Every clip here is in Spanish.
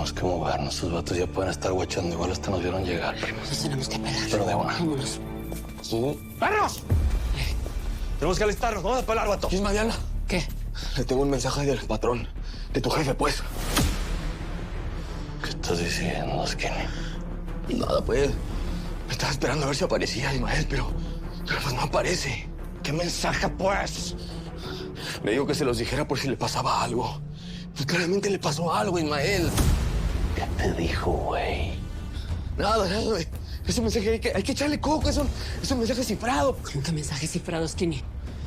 Tenemos que movernos. Sus vatos ya pueden estar guachando. Igual hasta nos vieron llegar. Nos tenemos que pelar. Pero de una. Vámonos. Sí. ¡Perros! Tenemos que alistarnos. Vamos a pelar, vato. ¿Quién es Mariana? ¿Qué? Le tengo un mensaje del patrón. De tu jefe, pues. ¿Qué estás diciendo, Skinny? Nada, pues. Me estaba esperando a ver si aparecía, Ismael, pero pues no aparece. ¿Qué mensaje, pues? Me dijo que se los dijera por si le pasaba algo. Pues claramente le pasó algo, Ismael. ¿Qué te dijo, güey? Nada, güey. Ese mensaje hay que echarle coco. Es un mensaje cifrado. ¿Cómo que mensaje cifrado, Skinny?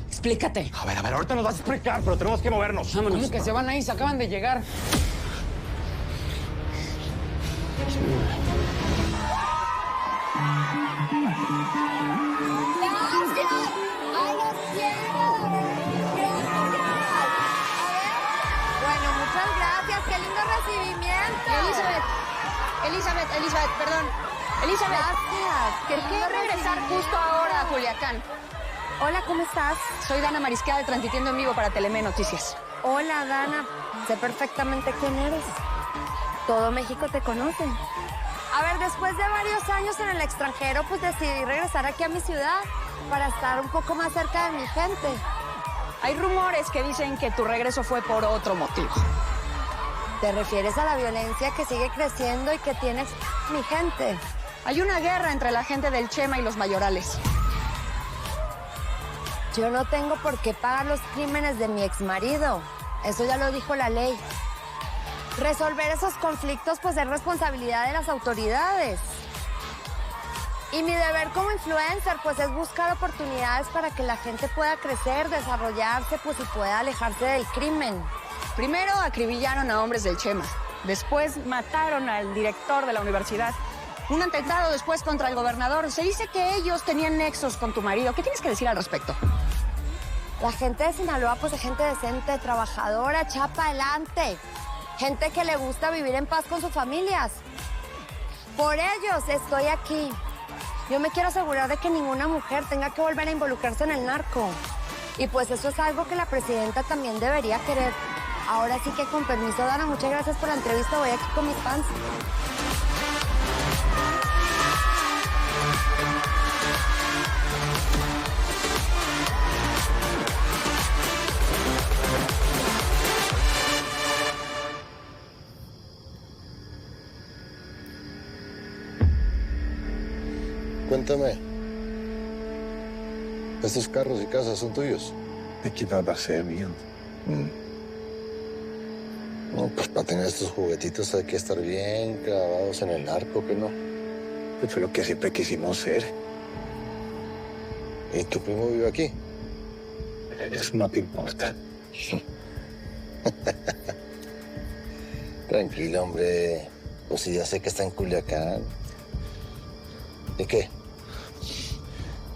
Explícate. A ver, ahorita nos vas a explicar, pero tenemos que movernos. Vámonos. ¿Cómo que se van ahí? Se acaban de llegar. Bueno, muchas gracias. Qué lindo recibimiento. Elizabeth, perdón. Elizabeth, Gracias. quería regresar justo ahora a Culiacán. Hola, ¿cómo estás? Soy Dana Mariscal, transmitiendo en vivo para Telemé Noticias. Hola, Dana. Sé perfectamente quién eres. Todo México te conoce. A ver, después de varios años en el extranjero, pues decidí regresar aquí a mi ciudad para estar un poco más cerca de mi gente. Hay rumores que dicen que tu regreso fue por otro motivo. ¿Te refieres a la violencia que sigue creciendo y que tiene mi gente? Hay una guerra entre la gente del Chema y los mayorales. Yo no tengo por qué pagar los crímenes de mi exmarido. Eso ya lo dijo la ley. Resolver esos conflictos, pues, es responsabilidad de las autoridades. Y mi deber como influencer, pues, es buscar oportunidades para que la gente pueda crecer, desarrollarse, pues, y pueda alejarse del crimen. Primero acribillaron a hombres del Chema. Después mataron al director de la universidad. Un atentado después contra el gobernador. Se dice que ellos tenían nexos con tu marido. ¿Qué tienes que decir al respecto? La gente de Sinaloa, pues, es gente decente, trabajadora, echa para adelante. Gente que le gusta vivir en paz con sus familias. Por ellos estoy aquí. Yo me quiero asegurar de que ninguna mujer tenga que volver a involucrarse en el narco. Y pues eso es algo que la presidenta también debería querer. Ahora sí que con permiso, Dana, muchas gracias por la entrevista. Voy aquí con mis fans. Cuéntame, ¿estos carros y casas son tuyos? ¿De qué va a ser mío? No, pues para tener estos juguetitos hay que estar bien clavados en el arco, ¿que no? Pues fue lo que siempre quisimos ser. ¿Y tu primo vive aquí? Eso no te importa. Tranquilo, hombre. Pues sí, ya sé que está en Culiacán. ¿Y qué?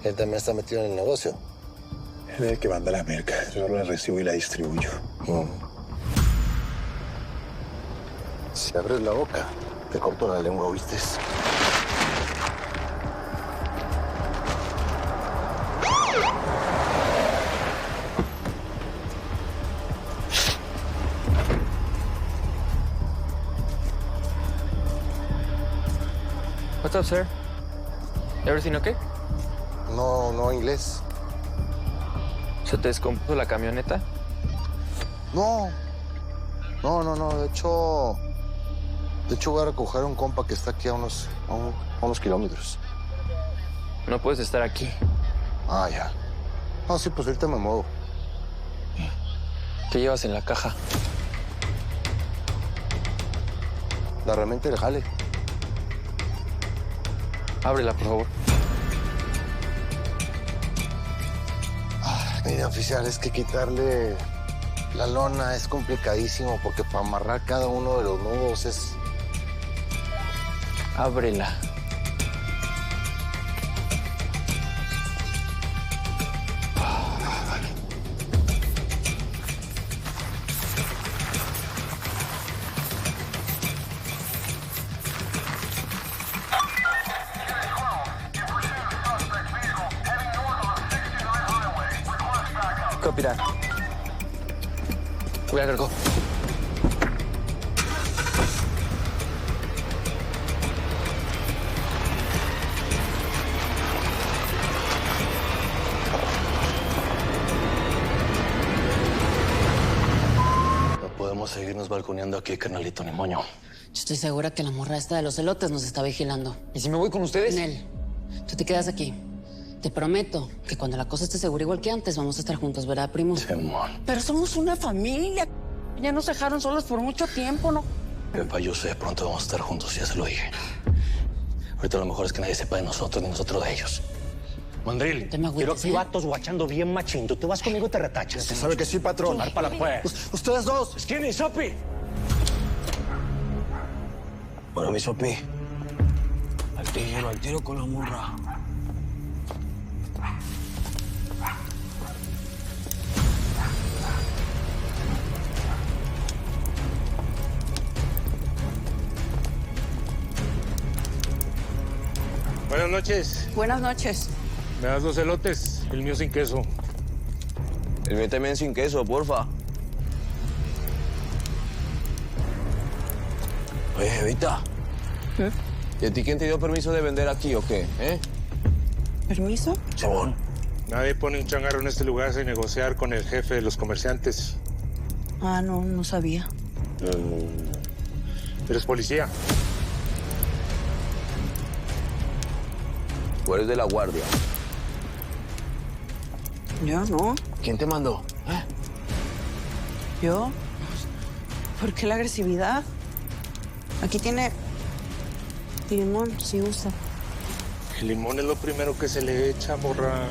Él también está metido en el negocio. Él es el que manda la merca. Yo la recibo y la distribuyo. Si abres la boca, te corto la lengua, ¿oíste? What's up, sir? Everything okay? No inglés. ¿Se te descompuso la camioneta? No. De hecho voy a recoger a un compa que está aquí a unos kilómetros. No puedes estar aquí. Ah, ya. No, sí, pues ahorita me muevo. ¿Qué llevas en la caja? La herramienta del jale. Ábrela, por favor. Mira, oficial, es que quitarle la lona es complicadísimo porque para amarrar cada uno de los nudos es... Ábrela. Copy that. Voy a cargar. seguirnos balconeando aquí, carnalito, ni moño. Yo estoy segura que la morra esta de los elotes nos está vigilando. ¿Y si me voy con ustedes? Nel, tú te quedas aquí. Te prometo que cuando la cosa esté segura igual que antes, vamos a estar juntos, ¿verdad, primo? Simón. Pero somos una familia. Ya nos dejaron solos por mucho tiempo, ¿no? Pepa, yo sé, pronto vamos a estar juntos, ya se lo dije. Ahorita lo mejor es que nadie sepa de nosotros ni nosotros de ellos. Mandril, Te me agüites, quiero aquí ¿eh? vatos guachando bien machín. Tú te vas conmigo y te retachas. Usted sabe que sí, patrón. Párpala, pues. Ustedes dos. Skinny, Sopi. Bueno, mi Sopi. Al tiro con la morra. Buenas noches. Buenas noches. ¿Me das 2 elotes? El mío sin queso. El mío también sin queso, porfa. Oye, Evita. ¿Y a ti quién te dio permiso de vender aquí o qué, ¿Permiso? Chabón. Nadie pone un changarro en este lugar sin negociar con el jefe de los comerciantes. Ah, no sabía. ¿Eres policía? Tú eres de la guardia. Yo no. ¿Quién te mandó? ¿Yo? ¿Por qué la agresividad? Aquí tiene limón, si gusta. El limón es lo primero que se le echa, morra.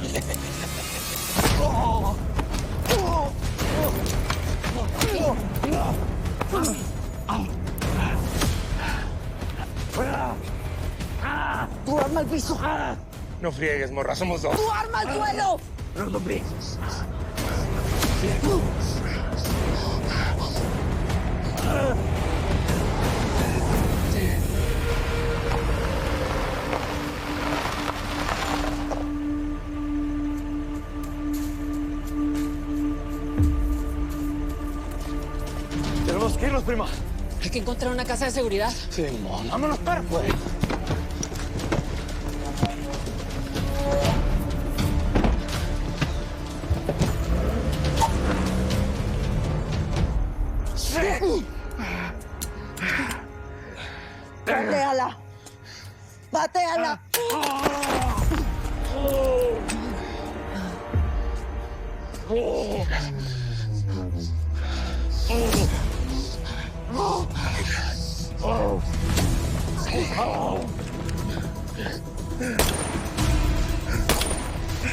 ¡Tú arma al piso! No friegues, morra, somos 2. ¡Tú arma al suelo! Tenemos que irnos, prima. Hay que encontrar una casa de seguridad. Simón. Vámonos, para, pues. ¡Pateala! ¡Pateala!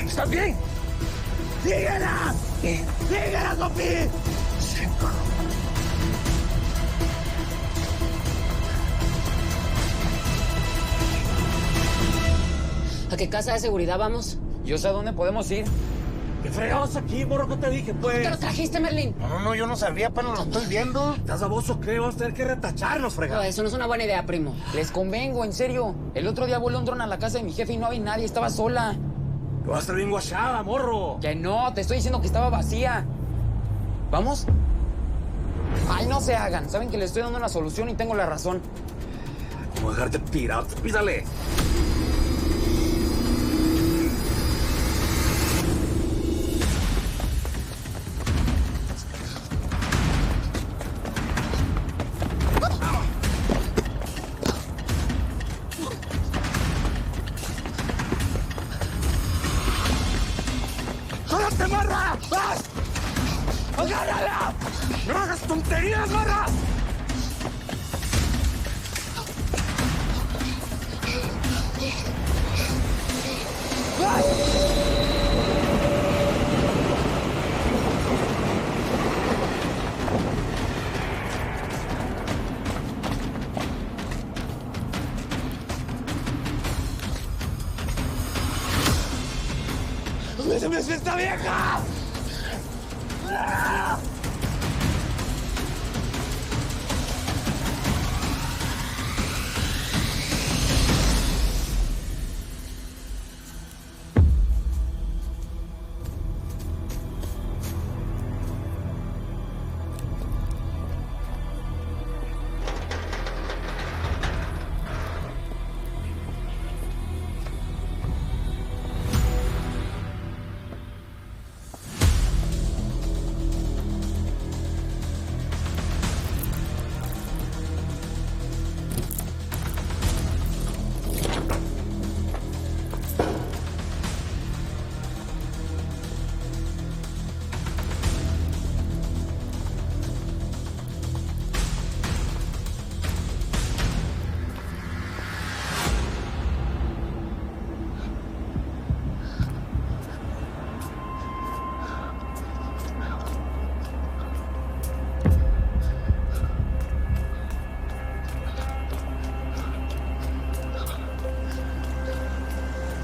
¿Estás bien? ¡Síguela! ¡Síguela, Sopi! ¿A qué casa de seguridad vamos? Yo sé a dónde podemos ir. ¿Qué fregados aquí, morro? ¿Qué te dije, pues? ¿Te lo trajiste, Merlín? No, yo no sabía, pero lo estoy viendo. ¿Estás baboso? ¿Qué? Vamos a tener que retacharnos, No, fregado. eso no es una buena idea, primo. Les convengo, en serio. El otro día voló un dron a la casa de mi jefe y no había nadie, estaba sola. Tú vas a estar bien guachada, morro. Que no, te estoy diciendo que estaba vacía. ¿Vamos? Ay, no se hagan. Saben que les estoy dando una solución y tengo la razón. ¿Cómo dejarte tirado? Písale. ¡Jálate, morra! ¡Vas! ¡Agárrala! ¡No hagas tonterías, morra! ¡Déjame decir esta vieja!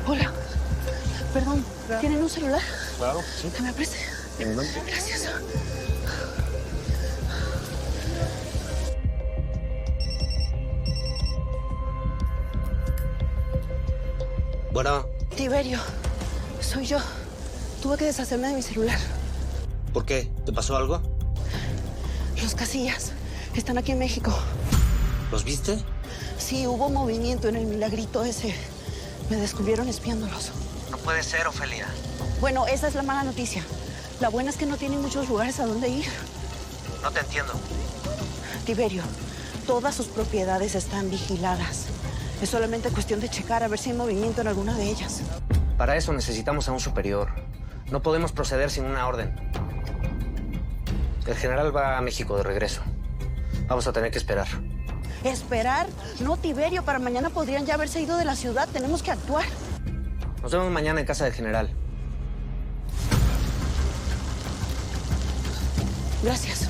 Hola. Perdón, ¿tienen un celular? Claro, sí. ¿Que me preste? Gracias. Bueno, Tiberio, soy yo. Tuve que deshacerme de mi celular. ¿por qué? ¿Te pasó algo? Los Casillas están aquí en México. ¿Los viste? Sí, hubo movimiento en el Milagrito ese. Me descubrieron espiándolos. No puede ser, Ofelia. Bueno, esa es la mala noticia. La buena es que no tienen muchos lugares a donde ir. No te entiendo. Tiberio, todas sus propiedades están vigiladas. Es solamente cuestión de checar a ver si hay movimiento en alguna de ellas. Para eso necesitamos a un superior. No podemos proceder sin una orden. El general va a México de regreso. Vamos a tener que esperar. ¿Esperar? No, Tiberio, para mañana podrían ya haberse ido de la ciudad. Tenemos que actuar. Nos vemos mañana en casa del general. Gracias.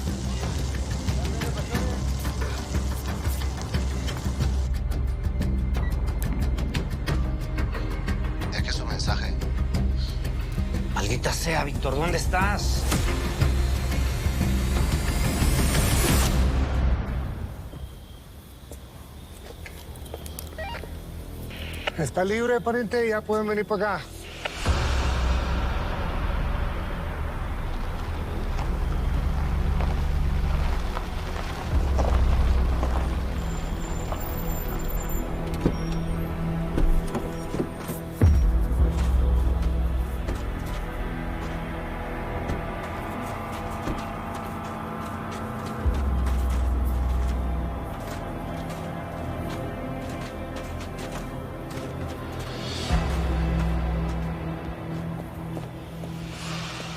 Es que es un mensaje. Maldita sea, Víctor, ¿dónde estás? Está libre, pariente, ya pueden venir para acá.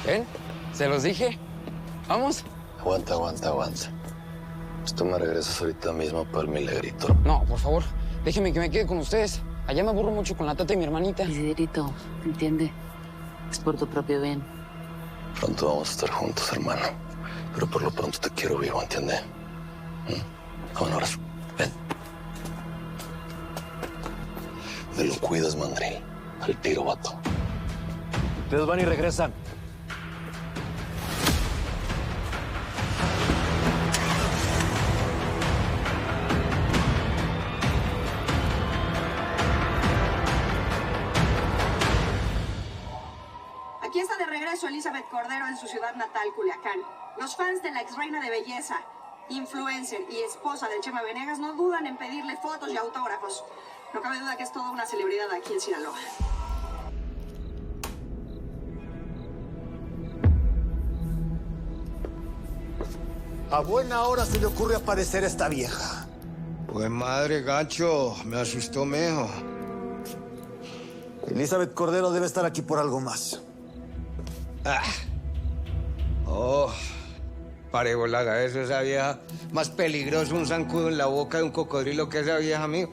¿Ven? Se los dije. Vamos. Aguanta. Pues tú me regresas ahorita mismo para el Milagrito. No, por favor, déjenme que me quede con ustedes. Allá me aburro mucho con la tata y mi hermanita. Isidrito, entiende. Es por tu propio bien. Pronto vamos a estar juntos, hermano. Pero por lo pronto te quiero vivo, ¿entiendes? Vámonos. Ven. Me lo cuidas, mandril. Al tiro, vato. Ustedes van y regresan. Aquí está de regreso Elizabeth Cordero en su ciudad natal, Culiacán. Los fans de la ex reina de belleza, influencer y esposa del Chema Venegas no dudan en pedirle fotos y autógrafos. No cabe duda que es toda una celebridad aquí en Sinaloa. A buena hora se le ocurre aparecer esta vieja. Pues madre, gacho, me asustó, mejo. Elizabeth Cordero debe estar aquí por algo más. Oh, parejo la cabeza esa vieja. Más peligroso un zancudo en la boca de un cocodrilo que esa vieja, amigo.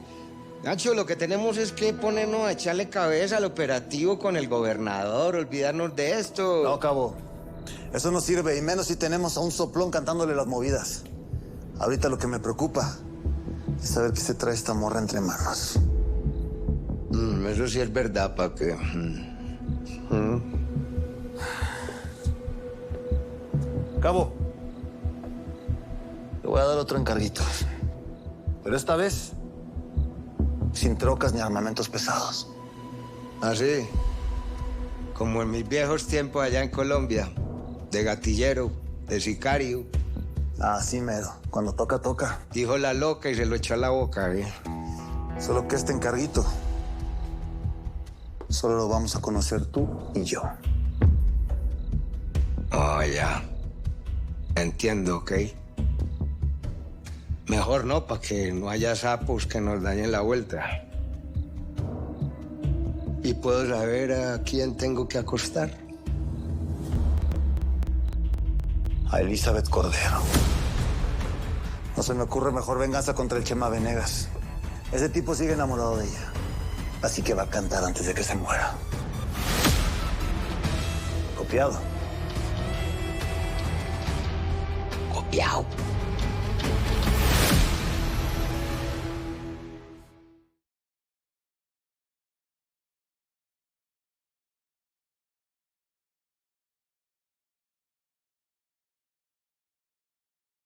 Nacho, lo que tenemos es que ponernos a echarle cabeza al operativo con el gobernador, olvidarnos de esto. No, cabo. Eso no sirve, y menos si tenemos a un soplón cantándole las movidas. Ahorita lo que me preocupa es saber qué se trae esta morra entre manos. Eso sí es verdad, pa' que... Cabo, Le voy a dar otro encarguito. pero esta vez sin trocas ni armamentos pesados. Así, como en mis viejos tiempos allá en Colombia, de gatillero, de sicario. Así mero, cuando toca, toca. Dijo la loca y se lo echó a la boca, ¿eh? Solo que este encarguito solo lo vamos a conocer tú y yo. Oh, ya. Entiendo, ¿ok? Mejor no, para que no haya sapos que nos dañen la vuelta. ¿Y puedo saber a quién tengo que acostar? A Elizabeth Cordero. No se me ocurre mejor venganza contra el Chema Venegas. Ese tipo sigue enamorado de ella. Así que va a cantar antes de que se muera. Copiado. Copiado.